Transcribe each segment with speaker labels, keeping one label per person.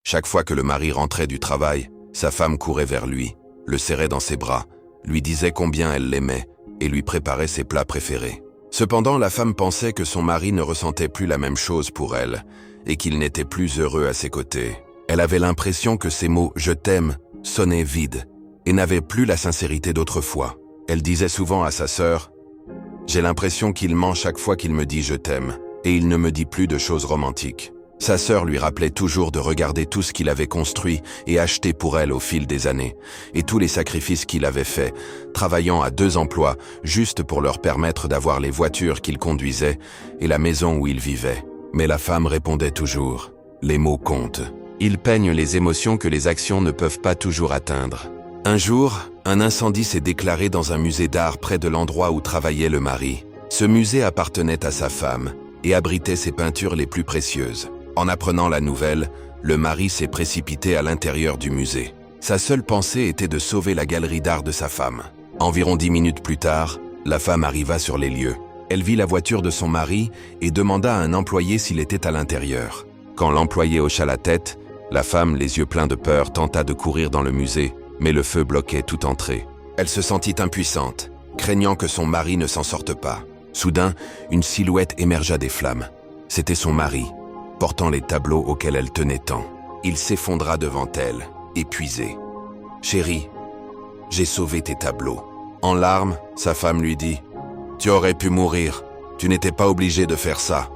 Speaker 1: Chaque fois que le mari rentrait du travail, sa femme courait vers lui, le serrait dans ses bras, lui disait combien elle l'aimait et lui préparait ses plats préférés. Cependant, la femme pensait que son mari ne ressentait plus la même chose pour elle et qu'il n'était plus heureux à ses côtés. Elle avait l'impression que ces mots « je t'aime » sonnaient vides et n'avaient plus la sincérité d'autrefois. Elle disait souvent à sa sœur « J'ai l'impression qu'il ment chaque fois qu'il me dit « je t'aime » et il ne me dit plus de choses romantiques ». Sa sœur lui rappelait toujours de regarder tout ce qu'il avait construit et acheté pour elle au fil des années, et tous les sacrifices qu'il avait faits, travaillant à 2 emplois juste pour leur permettre d'avoir les voitures qu'il conduisait et la maison où il vivait. Mais la femme répondait toujours « Les mots comptent. Ils peignent les émotions que les actions ne peuvent pas toujours atteindre. » Un jour, un incendie s'est déclaré dans un musée d'art près de l'endroit où travaillait le mari. Ce musée appartenait à sa femme et abritait ses peintures les plus précieuses. En apprenant la nouvelle, le mari s'est précipité à l'intérieur du musée. Sa seule pensée était de sauver la galerie d'art de sa femme. Environ 10 minutes plus tard, la femme arriva sur les lieux. Elle vit la voiture de son mari et demanda à un employé s'il était à l'intérieur. Quand l'employé hocha la tête, la femme, les yeux pleins de peur, tenta de courir dans le musée, mais le feu bloquait toute entrée. Elle se sentit impuissante, craignant que son mari ne s'en sorte pas. Soudain, une silhouette émergea des flammes. C'était son mari, portant les tableaux auxquels elle tenait tant. Il s'effondra devant elle, épuisé. « Chérie, j'ai sauvé tes tableaux. » En larmes, sa femme lui dit « Tu aurais pu mourir. Tu n'étais pas obligé de faire ça.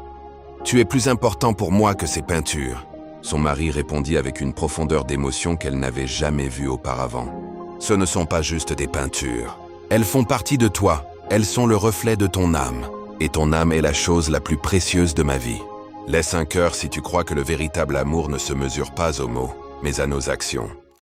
Speaker 1: Tu es plus important pour moi que ces peintures. » Son mari répondit avec une profondeur d'émotion qu'elle n'avait jamais vue auparavant. « Ce ne sont pas juste des peintures. Elles font partie de toi. Elles sont le reflet de ton âme. Et ton âme est la chose la plus précieuse de ma vie. Laisse un cœur si tu crois que le véritable amour ne se mesure pas aux mots, mais à nos actions. »